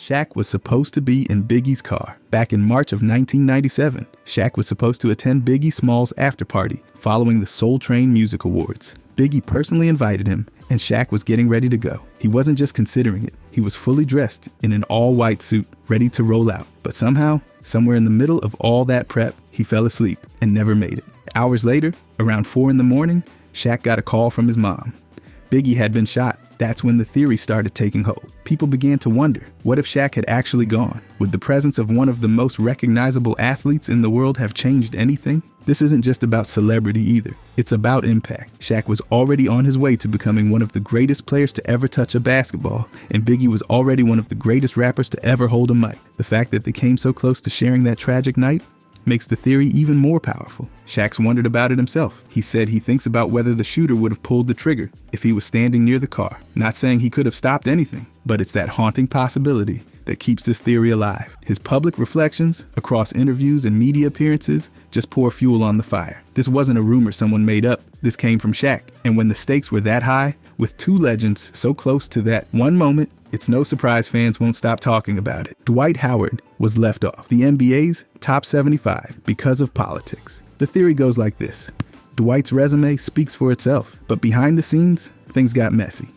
Shaq was supposed to be in Biggie's car. Back in March of 1997, Shaq was supposed to attend Biggie Smalls' after-party following the Soul Train Music Awards. Biggie personally invited him, and Shaq was getting ready to go. He wasn't just considering it. He was fully dressed in an all-white suit, ready to roll out. But somehow, somewhere in the middle of all that prep, he fell asleep and never made it. Hours later, around 4 a.m, Shaq got a call from his mom. Biggie had been shot. That's when the theory started taking hold. People began to wonder, what if Shaq had actually gone? Would the presence of one of the most recognizable athletes in the world have changed anything? This isn't just about celebrity either. It's about impact. Shaq was already on his way to becoming one of the greatest players to ever touch a basketball, and Biggie was already one of the greatest rappers to ever hold a mic. The fact that they came so close to sharing that tragic night makes the theory even more powerful. Shaq's wondered about it himself. He said he thinks about whether the shooter would have pulled the trigger if he was standing near the car. Not saying he could have stopped anything, but it's that haunting possibility that keeps this theory alive. His public reflections across interviews and media appearances just pour fuel on the fire. This wasn't a rumor someone made up. This came from Shaq. And when the stakes were that high, with two legends so close to that one moment, it's no surprise fans won't stop talking about it. Dwight Howard was left off the NBA's top 75 because of politics. The theory goes like this. Dwight's resume speaks for itself, but behind the scenes, things got messy.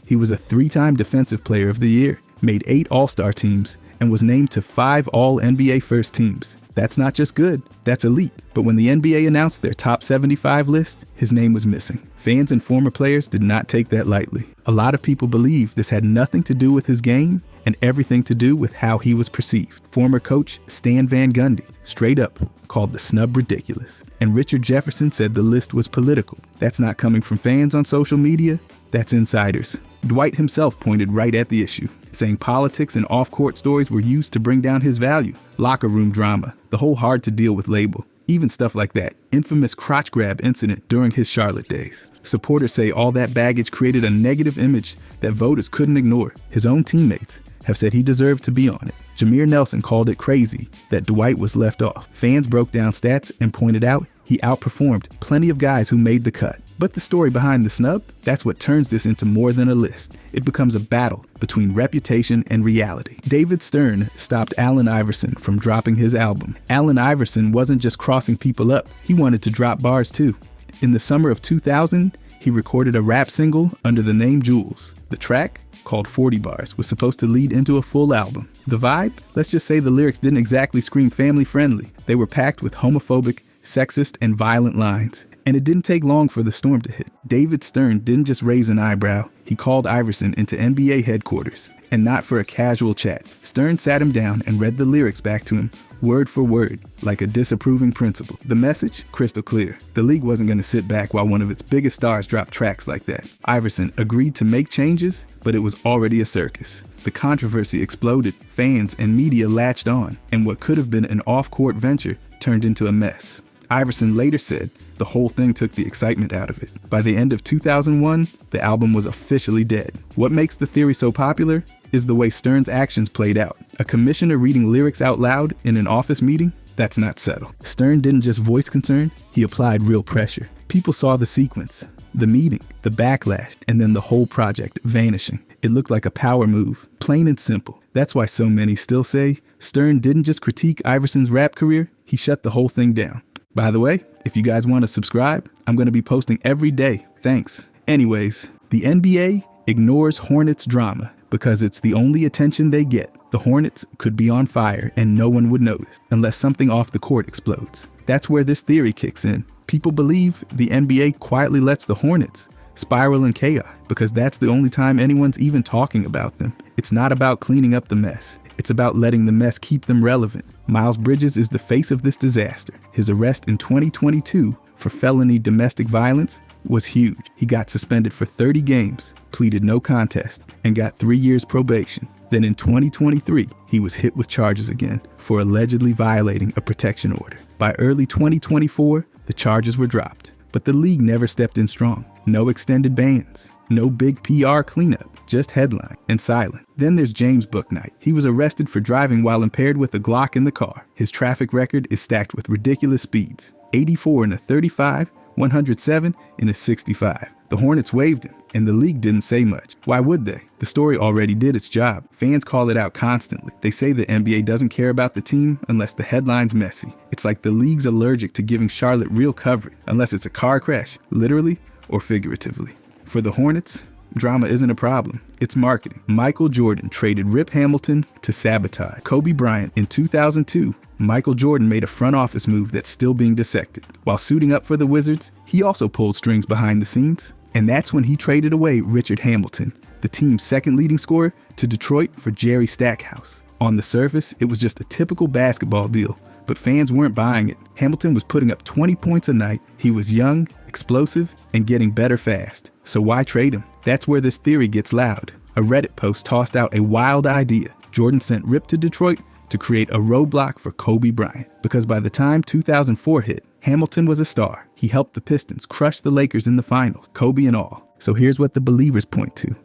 He was a 3-time Defensive Player of the Year, made 8 All-Star teams, and was named to 5 All-NBA first teams. That's not just good, that's elite. But when the NBA announced their top 75 list, his name was missing. Fans and former players did not take that lightly. A lot of people believe this had nothing to do with his game and everything to do with how he was perceived. Former coach Stan Van Gundy, straight up, called the snub ridiculous. And Richard Jefferson said the list was political. That's not coming from fans on social media, that's insiders. Dwight himself pointed right at the issue, saying politics and off-court stories were used to bring down his value. Locker room drama, the whole hard-to-deal-with label. Even stuff like that infamous crotch grab incident during his Charlotte days. Supporters say all that baggage created a negative image that voters couldn't ignore. His own teammates have said he deserved to be on it. Jameer Nelson called it crazy that Dwight was left off. Fans broke down stats and pointed out he outperformed plenty of guys who made the cut. But the story behind the snub, that's what turns this into more than a list. It becomes a battle between reputation and reality. David Stern stopped Allen Iverson from dropping his album. Allen Iverson wasn't just crossing people up, he wanted to drop bars too. In the summer of 2000, he recorded a rap single under the name Jules. The track, called 40 Bars, was supposed to lead into a full album. The vibe? Let's just say the lyrics didn't exactly scream family friendly. They were packed with homophobic, sexist, and violent lines. And it didn't take long for the storm to hit. David Stern didn't just raise an eyebrow, he called Iverson into NBA headquarters. And not for a casual chat. Stern sat him down and read the lyrics back to him, word for word, like a disapproving principal. The message? Crystal clear. The league wasn't going to sit back while one of its biggest stars dropped tracks like that. Iverson agreed to make changes, but it was already a circus. The controversy exploded, fans and media latched on, and what could have been an off-court venture turned into a mess. Iverson later said the whole thing took the excitement out of it. By the end of 2001, the album was officially dead. What makes the theory so popular is the way Stern's actions played out. A commissioner reading lyrics out loud in an office meeting? That's not subtle. Stern didn't just voice concern, he applied real pressure. People saw the sequence, the meeting, the backlash, and then the whole project vanishing. It looked like a power move, plain and simple. That's why so many still say Stern didn't just critique Iverson's rap career, he shut the whole thing down. By the way, if you guys want to subscribe, I'm going to be posting every day. Thanks. Anyways, the NBA ignores Hornets drama because it's the only attention they get. The Hornets could be on fire and no one would notice unless something off the court explodes. That's where this theory kicks in. People believe the NBA quietly lets the Hornets spiral in chaos because that's the only time anyone's even talking about them. It's not about cleaning up the mess. It's about letting the mess keep them relevant. Miles Bridges is the face of this disaster. His arrest in 2022 for felony domestic violence was huge. He got suspended for 30 games, pleaded no contest, and got 3 years probation. Then in 2023, he was hit with charges again for allegedly violating a protection order. By early 2024, the charges were dropped, but the league never stepped in strong. No extended bans, no big PR cleanup, just headline and silent. Then there's James Bouknight. He was arrested for driving while impaired with a Glock in the car. His traffic record is stacked with ridiculous speeds. 84 in a 35, 107 in a 65. The Hornets waived him, and the league didn't say much. Why would they? The story already did its job. Fans call it out constantly. They say the NBA doesn't care about the team unless the headline's messy. It's like the league's allergic to giving Charlotte real coverage, unless it's a car crash, literally or figuratively. For the Hornets, drama isn't a problem. It's marketing. Michael Jordan traded Rip Hamilton to sabotage Kobe Bryant. In 2002, Michael Jordan made a front office move that's still being dissected. While suiting up for the Wizards, he also pulled strings behind the scenes. And that's when he traded away Richard Hamilton, the team's second leading scorer, to Detroit for Jerry Stackhouse. On the surface, it was just a typical basketball deal, but fans weren't buying it. Hamilton was putting up 20 points a night. He was young, explosive, and getting better fast. So why trade him? That's where this theory gets loud. A Reddit post tossed out a wild idea. Jordan sent Rip to Detroit to create a roadblock for Kobe Bryant. Because by the time 2004 hit, Hamilton was a star. He helped the Pistons crush the Lakers in the finals, Kobe and all. So here's what the believers point to.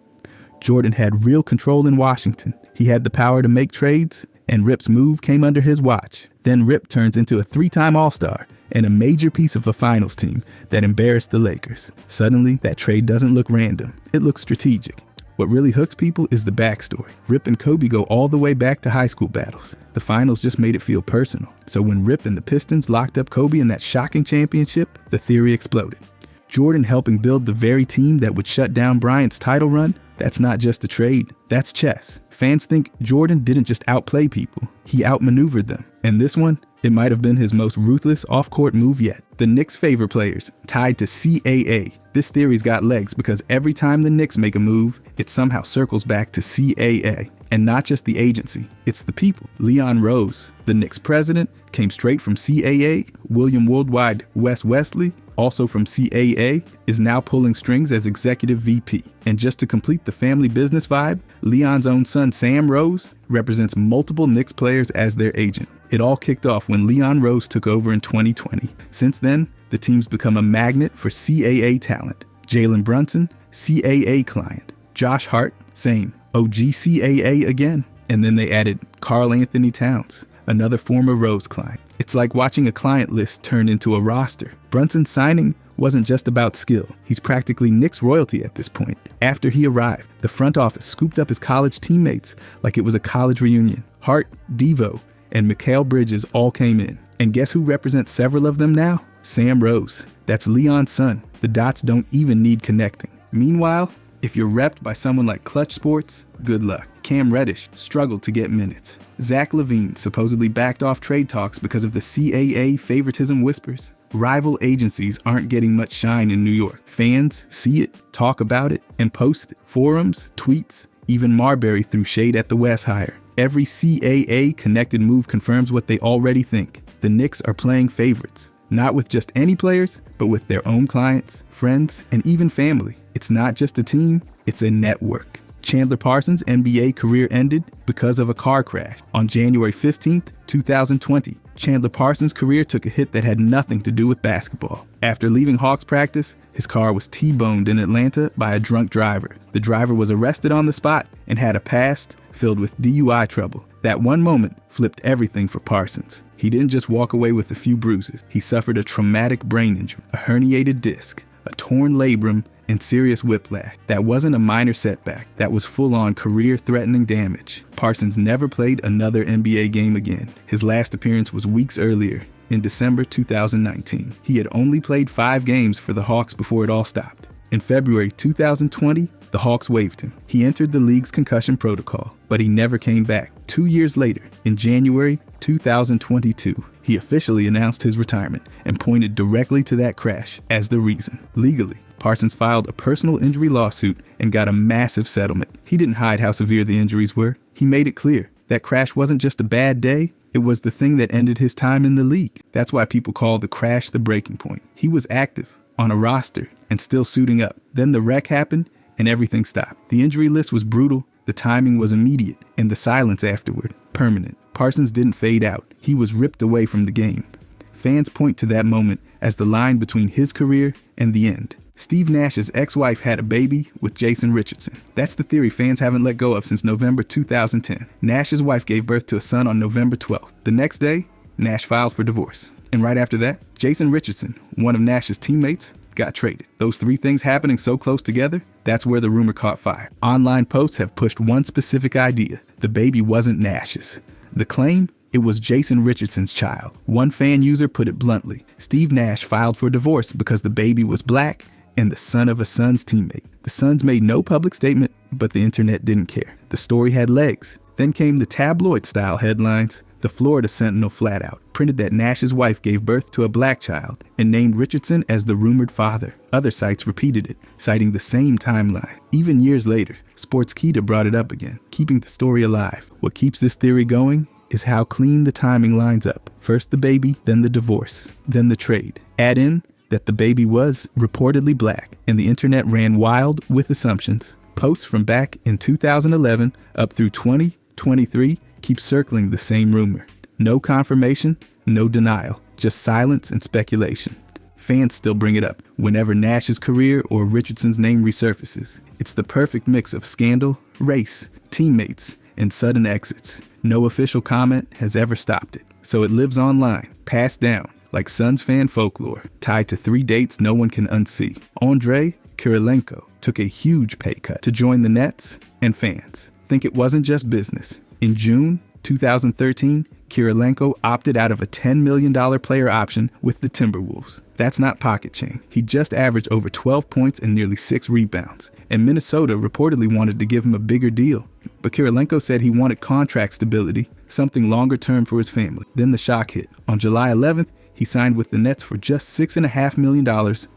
Jordan had real control in Washington. He had the power to make trades, and Rip's move came under his watch. Then Rip turns into a 3-time All-Star and a major piece of a finals team that embarrassed the Lakers. Suddenly, that trade doesn't look random. It looks strategic. What really hooks people is the backstory. Rip and Kobe go all the way back to high school battles. The finals just made it feel personal. So when Rip and the Pistons locked up Kobe in that shocking championship, the theory exploded. Jordan helping build the very team that would shut down Bryant's title run? That's not just a trade, that's chess. Fans think Jordan didn't just outplay people, he outmaneuvered them. And this one, it might have been his most ruthless off-court move yet. The Knicks' favorite players tied to CAA. This theory's got legs because every time the Knicks make a move, it somehow circles back to CAA. And not just the agency, it's the people. Leon Rose, the Knicks president, came straight from CAA. William Worldwide Wes Wesley, also from CAA, is now pulling strings as executive VP. And just to complete the family business vibe, Leon's own son Sam Rose represents multiple Knicks players as their agent. It all kicked off when Leon Rose took over in 2020. Since then, the team's become a magnet for CAA talent. Jalen Brunson, CAA client. Josh Hart, same. OG CAA again. And then they added Karl Anthony Towns, another former Rose client. It's like watching a client list turn into a roster. Brunson's signing wasn't just about skill. He's practically Knicks royalty at this point. After he arrived, the front office scooped up his college teammates like it was a college reunion. Hart, Devo, and Mikal Bridges all came in. And guess who represents several of them now? Sam Rose. That's Leon's son. The dots don't even need connecting. Meanwhile, if you're repped by someone like Clutch Sports, good luck. Cam Reddish struggled to get minutes. Zach LaVine supposedly backed off trade talks because of the CAA favoritism whispers. Rival agencies aren't getting much shine in New York. Fans see it, talk about it, and post it. Forums, tweets, even Marbury threw shade at the West hire. Every CAA connected move confirms what they already think. The Knicks are playing favorites. Not with just any players, but with their own clients, friends, and even family. It's not just a team, it's a network. Chandler Parsons' NBA career ended because of a car crash. On January 15th, 2020, Chandler Parsons' career took a hit that had nothing to do with basketball. After leaving Hawks practice, his car was T-boned in Atlanta by a drunk driver. The driver was arrested on the spot and had a past filled with DUI trouble. That one moment flipped everything for Parsons. He didn't just walk away with a few bruises. He suffered a traumatic brain injury, a herniated disc, a torn labrum, and serious whiplash. That wasn't a minor setback. That was full-on career-threatening damage. Parsons never played another NBA game again. His last appearance was weeks earlier, in December 2019. He had only played 5 games for the Hawks before it all stopped. In February 2020, the Hawks waived him. He entered the league's concussion protocol, but he never came back. 2 years later, in January 2022, he officially announced his retirement and pointed directly to that crash as the reason. Legally, Parsons filed a personal injury lawsuit and got a massive settlement. He didn't hide how severe the injuries were. He made it clear that crash wasn't just a bad day, it was the thing that ended his time in the league. That's why people call the crash the breaking point. He was active, on a roster, and still suiting up. Then the wreck happened and everything stopped. The injury list was brutal, the timing was immediate, and the silence afterward, permanent. Parsons didn't fade out. He was ripped away from the game. Fans point to that moment as the line between his career and the end. Steve Nash's ex-wife had a baby with Jason Richardson. That's the theory fans haven't let go of since November 2010. Nash's wife gave birth to a son on November 12th. The next day, Nashs filed for divorce. And right after that, Jason Richardson, one of Nash's teammates, got traded. Those three things happening so close together, that's where the rumor caught fire. Online posts have pushed one specific idea. The baby wasn't Nash's. The claim? It was Jason Richardson's child. One fan user put it bluntly. Steve Nash filed for divorce because the baby was black and the son of a Suns teammate. The Suns made no public statement, but the internet didn't care. The story had legs. Then came the tabloid-style headlines. The Florida Sentinel flat out printed that Nash's wife gave birth to a black child and named Richardson as the rumored father. Other sites repeated it, citing the same timeline. Even years later, Sportskeeda brought it up again, keeping the story alive. What keeps this theory going is how clean the timing lines up. First the baby, then the divorce, then the trade. Add in that the baby was reportedly black, and the internet ran wild with assumptions. Posts from back in 2011 up through 2023 keep circling the same rumor. No confirmation, no denial, just silence and speculation. Fans still bring it up whenever Nash's career or Richardson's name resurfaces. It's the perfect mix of scandal, race, teammates, and sudden exits. No official comment has ever stopped it, so it lives online, passed down, like Suns fan folklore, tied to three dates no one can unsee. Andre Kirilenko took a huge pay cut to join the Nets, and fans think it wasn't just business. In June 2013, Kirilenko opted out of a $10 million player option with the Timberwolves. That's not pocket change. He just averaged over 12 points and nearly 6 rebounds, and Minnesota reportedly wanted to give him a bigger deal. But Kirilenko said he wanted contract stability, something longer term for his family. Then the shock hit. On July 11th, he signed with the Nets for just $6.5 million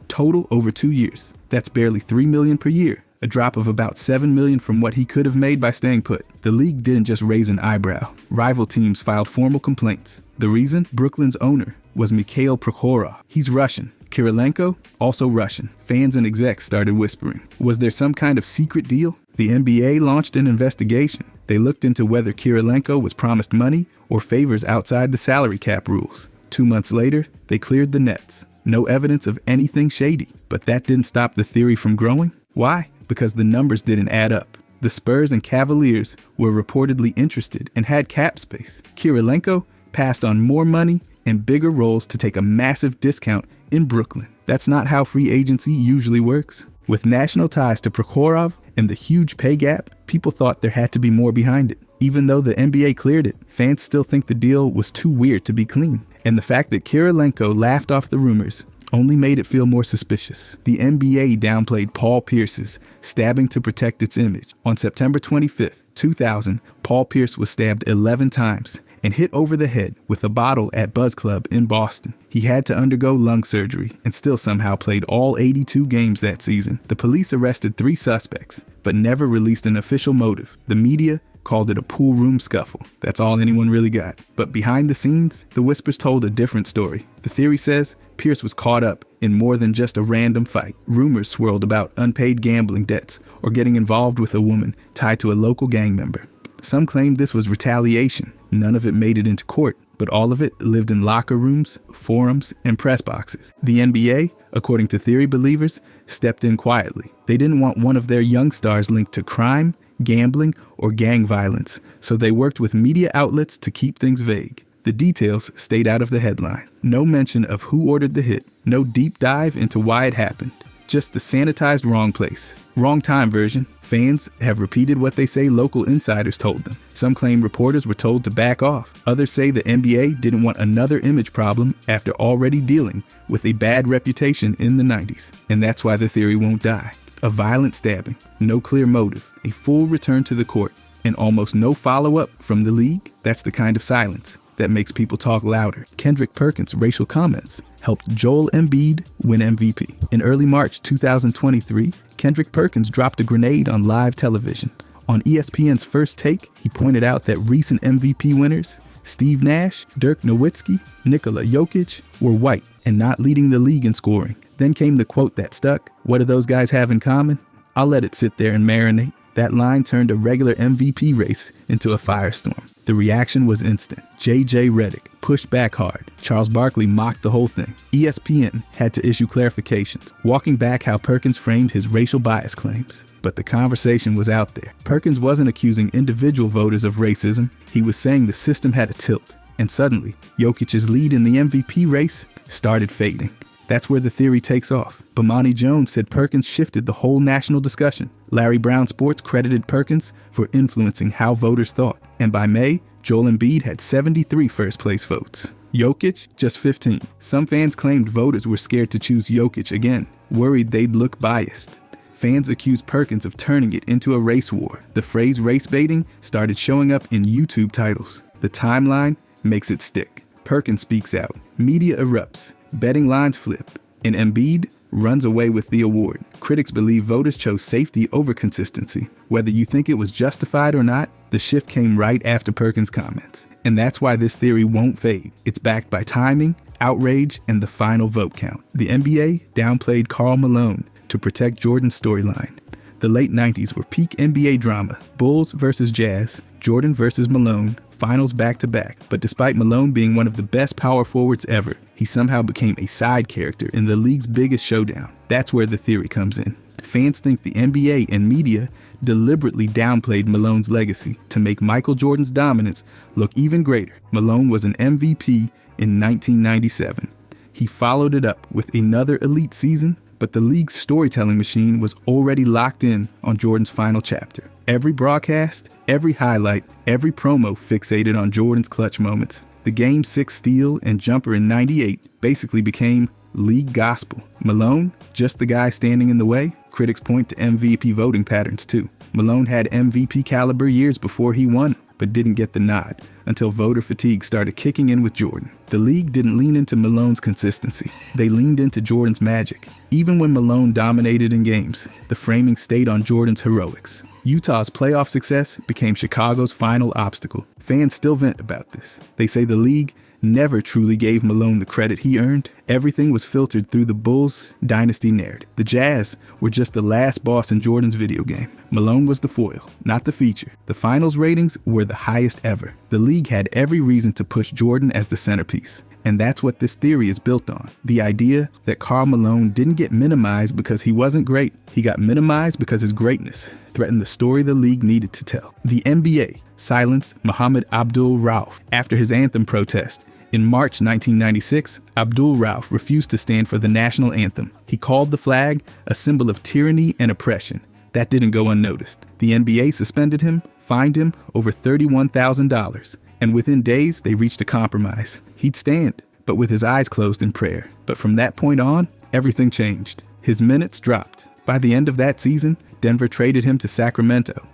total over 2 years. That's barely $3 million per year, a drop of about $7 million from what he could have made by staying put. The league didn't just raise an eyebrow. Rival teams filed formal complaints. The reason? Brooklyn's owner was Mikhail Prokhorov. He's Russian. Kirilenko, also Russian. Fans and execs started whispering. Was there some kind of secret deal? The NBA launched an investigation. They looked into whether Kirilenko was promised money or favors outside the salary cap rules. 2 months later, they cleared the Nets. No evidence of anything shady. But that didn't stop the theory from growing. Why? Because the numbers didn't add up. The Spurs and Cavaliers were reportedly interested and had cap space. Kirilenko passed on more money and bigger roles to take a massive discount in Brooklyn. That's not how free agency usually works. With national ties to Prokhorov and the huge pay gap, people thought there had to be more behind it. Even though the NBA cleared it, fans still think the deal was too weird to be clean. And the fact that Kirilenko laughed off the rumors only made it feel more suspicious. The NBA downplayed Paul Pierce's stabbing to protect its image. On September 25th, 2000, Paul Pierce was stabbed 11 times and hit over the head with a bottle at Buzz Club in Boston. He had to undergo lung surgery and still somehow played all 82 games that season. The police arrested 3 suspects, but never released an official motive. The media called it a pool room scuffle. That's all anyone really got. But behind the scenes, the whispers told a different story. The theory says Pierce was caught up in more than just a random fight. Rumors swirled about unpaid gambling debts or getting involved with a woman tied to a local gang member. Some claimed this was retaliation. None of it made it into court, but all of it lived in locker rooms, forums, and press boxes. The NBA, according to theory believers, stepped in quietly. They didn't want one of their young stars linked to crime, gambling, or gang violence, so they worked with media outlets to keep things vague. The details stayed out of the headline. No mention of who ordered the hit, no deep dive into why it happened. Just the sanitized wrong place, wrong time version. Fans have repeated what they say local insiders told them. Some claim reporters were told to back off. Others say the NBA didn't want another image problem after already dealing with a bad reputation in the 90s. And that's why the theory won't die. A violent stabbing, no clear motive, a full return to the court, and almost no follow-up from the league. That's the kind of silence that makes people talk louder. Kendrick Perkins' racial comments helped Joel Embiid win MVP. In early March 2023, Kendrick Perkins dropped a grenade on live television. On ESPN's First Take, he pointed out that recent MVP winners, Steve Nash, Dirk Nowitzki, Nikola Jokic, were white and not leading the league in scoring. Then came the quote that stuck. What do those guys have in common? I'll let it sit there and marinate. That line turned a regular MVP race into a firestorm. The reaction was instant. J.J. Redick pushed back hard. Charles Barkley mocked the whole thing. ESPN had to issue clarifications, walking back how Perkins framed his racial bias claims. But the conversation was out there. Perkins wasn't accusing individual voters of racism. He was saying the system had a tilt. and suddenly, Jokic's lead in the MVP race started fading. That's where the theory takes off. Bomani Jones said Perkins shifted the whole national discussion. Larry Brown Sports credited Perkins for influencing how voters thought. And by May, Joel Embiid had 73 first-place votes. Jokic, just 15. Some fans claimed voters were scared to choose Jokic again, worried they'd look biased. Fans accused Perkins of turning it into a race war. The phrase race baiting started showing up in YouTube titles. The timeline makes it stick. Perkins speaks out. Media erupts. Betting lines flip. And Embiid runs away with the award. Critics believe voters chose safety over consistency. Whether you think it was justified or not, the shift came right after Perkins' comments. And that's why this theory won't fade. It's backed by timing, outrage, and the final vote count. The NBA downplayed Karl Malone to protect Jordan's storyline. The late 90s were peak NBA drama. Bulls versus Jazz, Jordan versus Malone, finals back-to-back. But despite Malone being one of the best power forwards ever, he somehow became a side character in the league's biggest showdown. That's where the theory comes in. Fans think the NBA and media deliberately downplayed Malone's legacy to make Michael Jordan's dominance look even greater. Malone was an MVP in 1997. He followed it up with another elite season, but the league's storytelling machine was already locked in on Jordan's final chapter. Every broadcast, every highlight, every promo fixated on Jordan's clutch moments. The Game 6 steal and jumper in '98 basically became league gospel. Malone, just the guy standing in the way? Critics point to MVP voting patterns too. Malone had MVP caliber years before he won, but didn't get the nod until voter fatigue started kicking in with Jordan. The league didn't lean into Malone's consistency. They leaned into Jordan's magic. Even when Malone dominated in games, the framing stayed on Jordan's heroics. Utah's playoff success became Chicago's final obstacle. Fans still vent about this. They say the league never truly gave Malone the credit he earned. Everything was filtered through the Bulls' dynasty narrative. The Jazz were just the last boss in Jordan's video game. Malone was the foil, not the feature. The finals ratings were the highest ever. The league had every reason to push Jordan as the centerpiece. And that's what this theory is built on. The idea that Karl Malone didn't get minimized because he wasn't great. He got minimized because his greatness threatened the story the league needed to tell. The NBA silenced Muhammad Abdul Ralph after his anthem protest. In March 1996, Abdul Ralph refused to stand for the national anthem. He called the flag a symbol of tyranny and oppression. That didn't go unnoticed. The NBA suspended him, fined him over $31,000. And within days, they reached a compromise. He'd stand, but with his eyes closed in prayer. But from that point on, everything changed. His minutes dropped. By the end of that season, Denver traded him to Sacramento.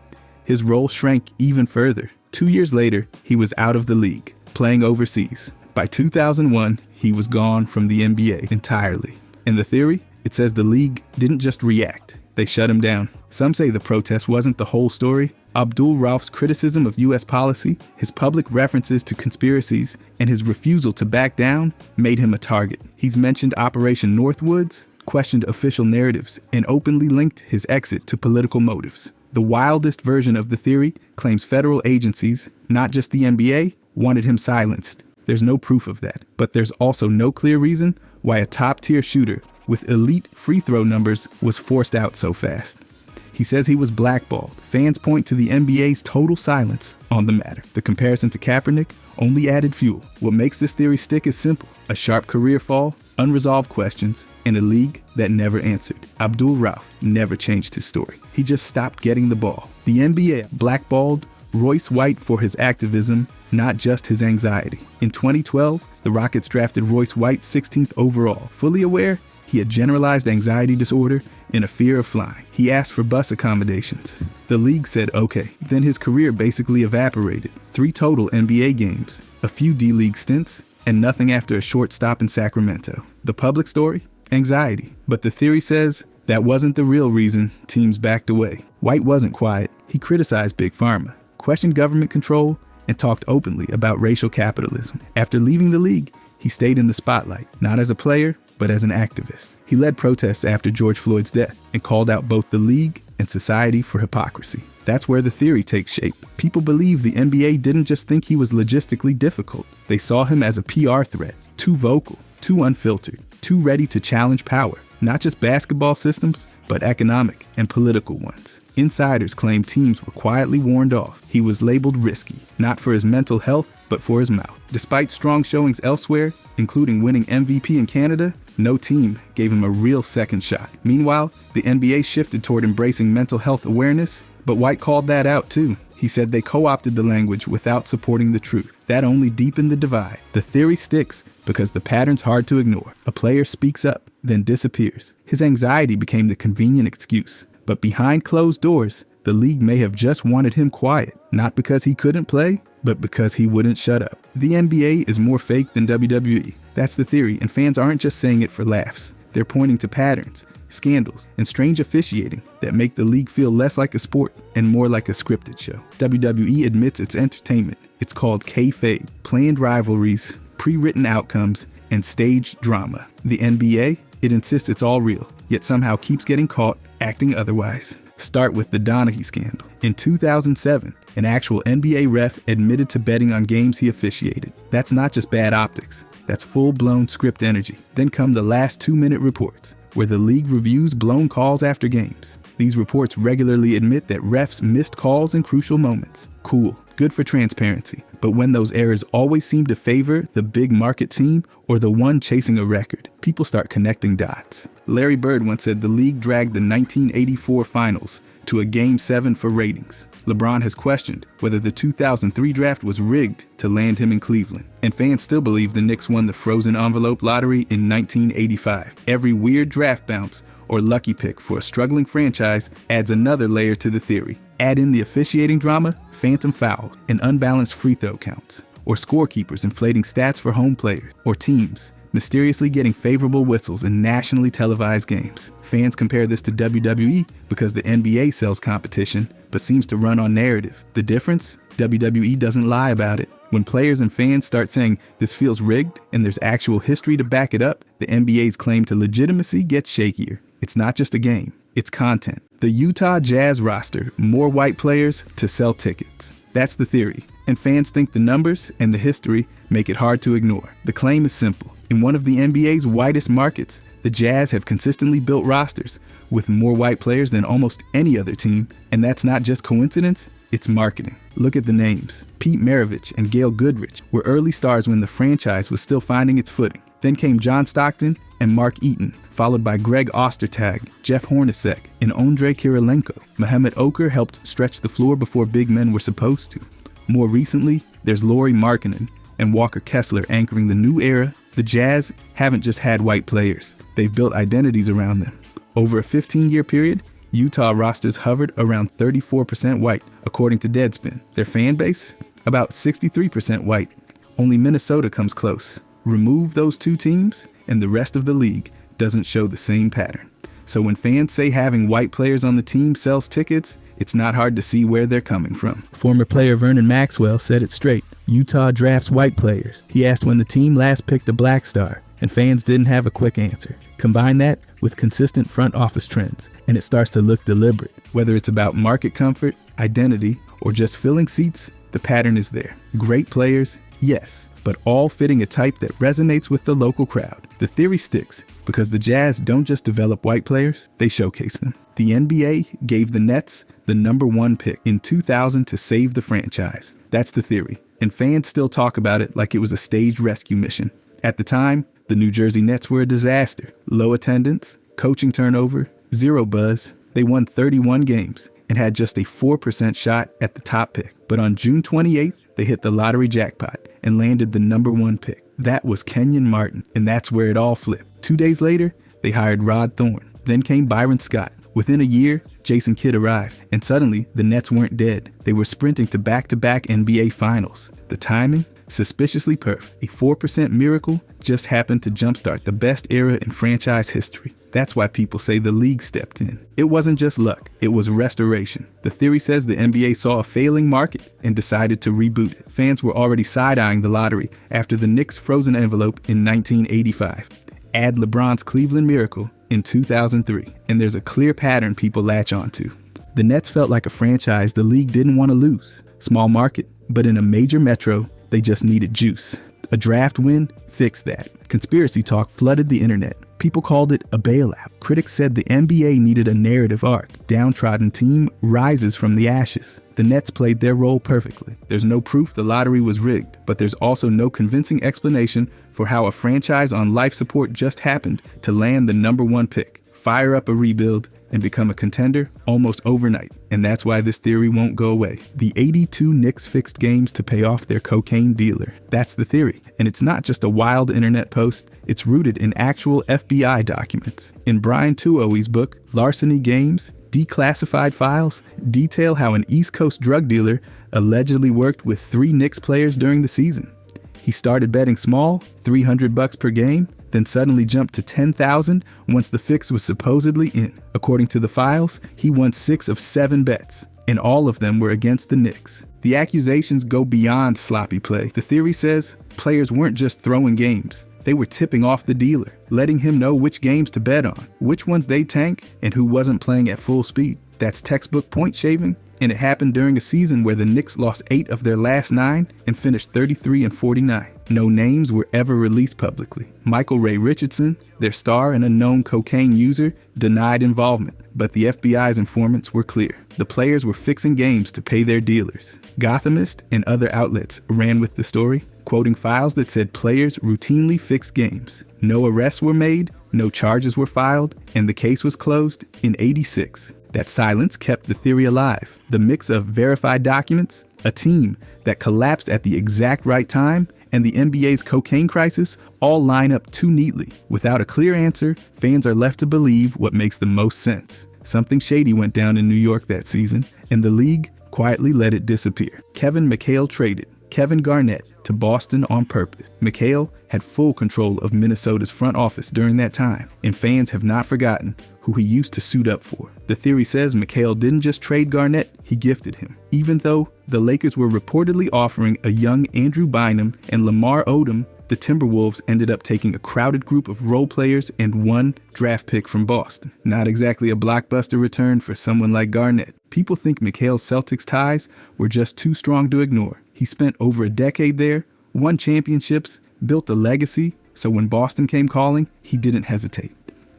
His role shrank even further. 2 years later, he was out of the league, playing overseas. By 2001, he was gone from the NBA entirely. In the theory, it says the league didn't just react, they shut him down. Some say the protest wasn't the whole story. Abdul Ralph's criticism of U.S. policy, his public references to conspiracies, and his refusal to back down made him a target. He's mentioned Operation Northwoods, questioned official narratives, and openly linked his exit to political motives. The wildest version of the theory claims federal agencies, not just the NBA, wanted him silenced. There's no proof of that, but there's also no clear reason why a top-tier shooter with elite free throw numbers was forced out so fast. He says he was blackballed. Fans point to the NBA's total silence on the matter. The comparison to Kaepernick only added fuel. What makes this theory stick is simple: a sharp career fall, unresolved questions, and a league that never answered. Abdul Ralph never changed his story. He just stopped getting the ball. The NBA blackballed Royce White for his activism, not just his anxiety. In 2012, the Rockets drafted Royce White 16th overall, fully aware he had generalized anxiety disorder and a fear of flying. He asked for bus accommodations. The league said okay. Then his career basically evaporated. 3 total NBA games, a few D-League stints, and nothing after a short stop in Sacramento. The public story? Anxiety. But the theory says that wasn't the real reason teams backed away. White wasn't quiet. He criticized Big Pharma, questioned government control, and talked openly about racial capitalism. After leaving the league, he stayed in the spotlight, not as a player, but as an activist. He led protests after George Floyd's death and called out both the league and society for hypocrisy. That's where the theory takes shape. People believe the NBA didn't just think he was logistically difficult. They saw him as a PR threat, too vocal, too unfiltered, too ready to challenge power. not just basketball systems, but economic and political ones. Insiders claim teams were quietly warned off. He was labeled risky, not for his mental health, but for his mouth. Despite strong showings elsewhere, including winning MVP in Canada, no team gave him a real second shot. Meanwhile, the NBA shifted toward embracing mental health awareness, but White called that out too. He said they co-opted the language without supporting the truth. That only deepened the divide. The theory sticks because the pattern's hard to ignore. A player speaks up, then disappears. His anxiety became the convenient excuse. But behind closed doors, the league may have just wanted him quiet, not because he couldn't play, but because he wouldn't shut up. The NBA is more fake than WWE. That's the theory, and fans aren't just saying it for laughs. They're pointing to patterns, scandals, and strange officiating that make the league feel less like a sport and more like a scripted show. WWE admits it's entertainment. It's called kayfabe, planned rivalries, pre-written outcomes, and staged drama. The NBA, it insists it's all real, yet somehow keeps getting caught acting otherwise. Start with the Donaghy scandal. In 2007, an actual NBA ref admitted to betting on games he officiated. That's not just bad optics. That's full-blown script energy. Then come the last 2-minute reports, where the league reviews blown calls after games. These reports regularly admit that refs missed calls in crucial moments. Cool, good for transparency. But when those errors always seem to favor the big market team or the one chasing a record, people start connecting dots. Larry Bird once said the league dragged the 1984 finals to a Game 7 for ratings. LeBron has questioned whether the 2003 draft was rigged to land him in Cleveland. And fans still believe the Knicks won the frozen envelope lottery in 1985. Every weird draft bounce or lucky pick for a struggling franchise adds another layer to the theory. Add in the officiating drama, phantom fouls, and unbalanced free throw counts, or scorekeepers inflating stats for home players, or teams mysteriously getting favorable whistles in nationally televised games. Fans compare this to WWE because the NBA sells competition, but seems to run on narrative. The difference? WWE doesn't lie about it. When players and fans start saying this feels rigged and there's actual history to back it up, the NBA's claim to legitimacy gets shakier. It's not just a game, it's content. The Utah Jazz roster more white players to sell tickets. That's the theory. And fans think the numbers and the history make it hard to ignore. The claim is simple. In one of the NBA's whitest markets, the Jazz have consistently built rosters with more white players than almost any other team. And that's not just coincidence, it's marketing. Look at the names. Pete Maravich and Gail Goodrich were early stars when the franchise was still finding its footing. Then came John Stockton and Mark Eaton, followed by Greg Ostertag, Jeff Hornacek, and Andre Kirilenko. Mohamed Oker helped stretch the floor before big men were supposed to. More recently, there's Lauri Markkanen and Walker Kessler anchoring the new era. The Jazz haven't just had white players, they've built identities around them. Over a 15-year period, Utah rosters hovered around 34% white, according to Deadspin. Their fan base? About 63% white. Only Minnesota comes close. Remove those two teams, and the rest of the league doesn't show the same pattern. So when fans say having white players on the team sells tickets, it's not hard to see where they're coming from. Former player Vernon Maxwell said it straight. Utah drafts white players. He asked when the team last picked a black star, and fans didn't have a quick answer. Combine that with consistent front office trends, and it starts to look deliberate. Whether it's about market comfort, identity, or just filling seats, the pattern is there. Great players, yes, but all fitting a type that resonates with the local crowd. The theory sticks because the Jazz don't just develop white players, they showcase them. The NBA gave the Nets the #1 pick in 2000 to save the franchise. That's the theory, and fans still talk about it like it was a staged rescue mission. At the time, the New Jersey Nets were a disaster. Low attendance, coaching turnover, zero buzz. They won 31 games and had just a 4% shot at the top pick. But on June 28th, they hit the lottery jackpot and landed the #1 pick. That was Kenyon Martin, and that's where it all flipped. 2 days later, they hired Rod Thorne. Then came Byron Scott. Within a year, Jason Kidd arrived, and suddenly the Nets weren't dead. They were sprinting to back-to-back NBA finals. The timing? Suspiciously perf. A 4% miracle just happened to jumpstart the best era in franchise history. That's why people say the league stepped in. It wasn't just luck, it was restoration. The theory says the NBA saw a failing market and decided to reboot it. Fans were already side-eyeing the lottery after the Knicks' frozen envelope in 1985. Add LeBron's Cleveland miracle in 2003, and there's a clear pattern people latch onto. The Nets felt like a franchise the league didn't want to lose. Small market, but in a major metro, they just needed juice. A draft win fixed that. Conspiracy talk flooded the internet. People called it a bailout. Critics said the NBA needed a narrative arc. Downtrodden team rises from the ashes. The Nets played their role perfectly. There's no proof the lottery was rigged, but there's also no convincing explanation for how a franchise on life support just happened to land the number 1 pick, fire up a rebuild, and become a contender almost overnight. And that's why this theory won't go away. The 82 Knicks fixed games to pay off their cocaine dealer. That's the theory. And it's not just a wild internet post. It's rooted in actual FBI documents. In Brian Tuohy's book, Larceny Games, Declassified Files detail how an East Coast drug dealer allegedly worked with 3 Knicks players during the season. He started betting small, $300 per game, then suddenly jumped to $10,000 once the fix was supposedly in. According to the files, he won 6 of 7 bets, and all of them were against the Knicks. The accusations go beyond sloppy play. The theory says players weren't just throwing games. They were tipping off the dealer, letting him know which games to bet on, which ones they'd tank, and who wasn't playing at full speed. That's textbook point shaving, and it happened during a season where the Knicks lost 8 of their last 9 and finished 33-49. No names were ever released publicly. Michael Ray Richardson, their star and a known cocaine user, denied involvement, but the FBI's informants were clear. The players were fixing games to pay their dealers. Gothamist and other outlets ran with the story, quoting files that said players routinely fixed games. No arrests were made, no charges were filed, and the case was closed in '86. That silence kept the theory alive. The mix of verified documents, a team that collapsed at the exact right time, and the NBA's cocaine crisis all line up too neatly. Without a clear answer, fans are left to believe what makes the most sense. Something shady went down in New York that season, and the league quietly let it disappear. Kevin McHale traded Kevin Garnett to Boston on purpose. McHale had full control of Minnesota's front office during that time, and fans have not forgotten who he used to suit up for. The theory says McHale didn't just trade Garnett, he gifted him. Even though the Lakers were reportedly offering a young Andrew Bynum and Lamar Odom, the Timberwolves ended up taking a crowded group of role players and 1 draft pick from Boston. Not exactly a blockbuster return for someone like Garnett. People think McHale's Celtics ties were just too strong to ignore. He spent over a decade there, won championships, built a legacy, so when Boston came calling, he didn't hesitate.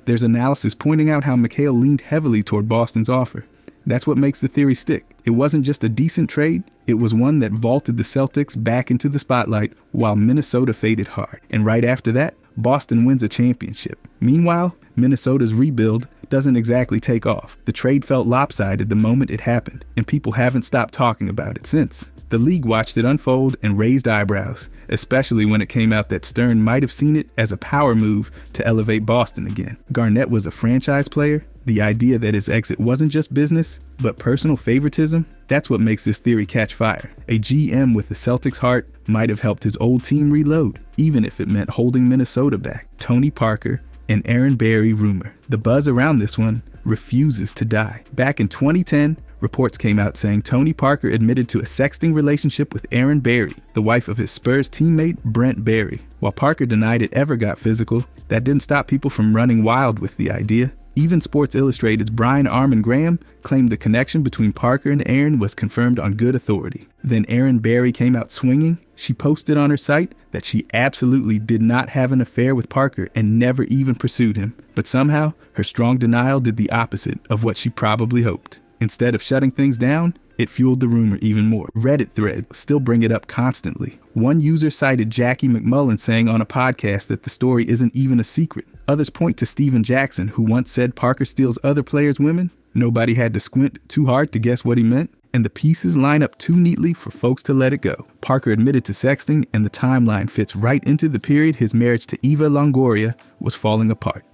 There's analysis pointing out how McHale leaned heavily toward Boston's offer. That's what makes the theory stick. It wasn't just a decent trade, it was one that vaulted the Celtics back into the spotlight while Minnesota faded hard. And right after that, Boston wins a championship. Meanwhile, Minnesota's rebuild doesn't exactly take off. The trade felt lopsided the moment it happened, and people haven't stopped talking about it since. The league watched it unfold and raised eyebrows, especially when it came out that Stern might have seen it as a power move to elevate Boston again. Garnett was a franchise player. The idea that his exit wasn't just business, but personal favoritism, that's what makes this theory catch fire. A GM with the Celtics heart might have helped his old team reload, even if it meant holding Minnesota back. Tony Parker and Aaron Barry rumor. The buzz around this one refuses to die. Back in 2010, reports came out saying Tony Parker admitted to a sexting relationship with Aaron Barry, the wife of his Spurs teammate Brent Barry. While Parker denied it ever got physical, that didn't stop people from running wild with the idea. Even Sports Illustrated's Brian Armin Graham claimed the connection between Parker and Aaron was confirmed on good authority. Then Aaron Barry came out swinging. She posted on her site that she absolutely did not have an affair with Parker and never even pursued him. But somehow, her strong denial did the opposite of what she probably hoped. Instead of shutting things down, it fueled the rumor even more. Reddit threads still bring it up constantly. One user cited Jackie McMullen saying on a podcast that the story isn't even a secret. Others point to Steven Jackson, who once said Parker steals other players' women. Nobody had to squint too hard to guess what he meant, and the pieces line up too neatly for folks to let it go. Parker admitted to sexting, and the timeline fits right into the period his marriage to Eva Longoria was falling apart.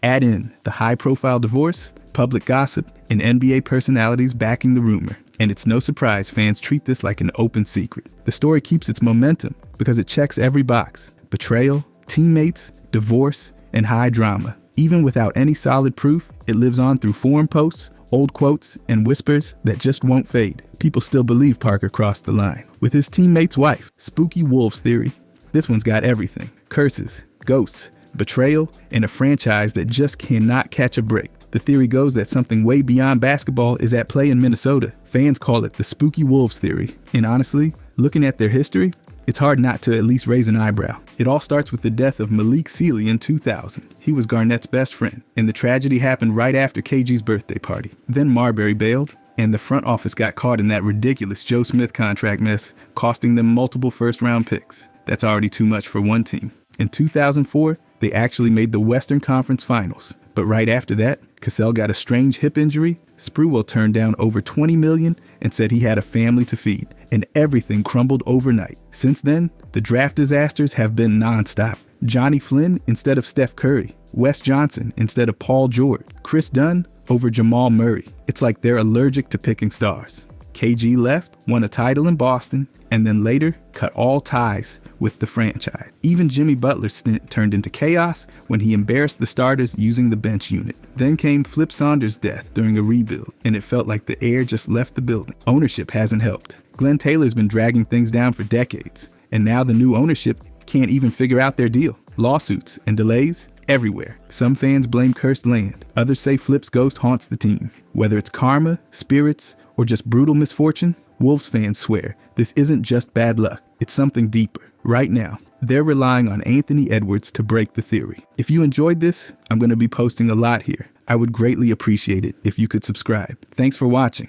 Add in the high-profile divorce, public gossip, and NBA personalities backing the rumor. And it's no surprise fans treat this like an open secret. The story keeps its momentum because it checks every box: betrayal, teammates, divorce, and high drama. Even without any solid proof, it lives on through forum posts, old quotes, and whispers that just won't fade. People still believe Parker crossed the line. With his teammate's wife, spooky wolves theory. This one's got everything: curses, ghosts, betrayal, and a franchise that just cannot catch a break. The theory goes that something way beyond basketball is at play in Minnesota. Fans call it the spooky wolves theory. And honestly, looking at their history, It's hard not to at least raise an eyebrow. It all starts with the death of Malik Sealy in 2000. He was Garnett's best friend, and the tragedy happened right after KG's birthday party. Then Marbury bailed, and the front office got caught in that ridiculous Joe Smith contract mess, costing them multiple first-round picks. That's already too much for one team. In 2004, they actually made the Western Conference Finals. But right after that, Cassell got a strange hip injury, Sprewell turned down over $20 million and said he had a family to feed, and everything crumbled overnight. Since then, the draft disasters have been nonstop. Johnny Flynn instead of Steph Curry, Wes Johnson instead of Paul George, Chris Dunn over Jamal Murray. It's like they're allergic to picking stars. KG left, won a title in Boston, and then later cut all ties with the franchise. Even Jimmy Butler's stint turned into chaos when he embarrassed the starters using the bench unit. Then came Flip Saunders' death during a rebuild, and it felt like the air just left the building. Ownership hasn't helped. Glenn Taylor's been dragging things down for decades, and now the new ownership can't even figure out their deal. Lawsuits and delays everywhere. Some fans blame cursed land. Others say Flip's ghost haunts the team. Whether it's karma, spirits, or just brutal misfortune, Wolves fans swear this isn't just bad luck. It's something deeper. Right now, they're relying on Anthony Edwards to break the theory. If you enjoyed this, I'm going to be posting a lot here. I would greatly appreciate it if you could subscribe. Thanks for watching.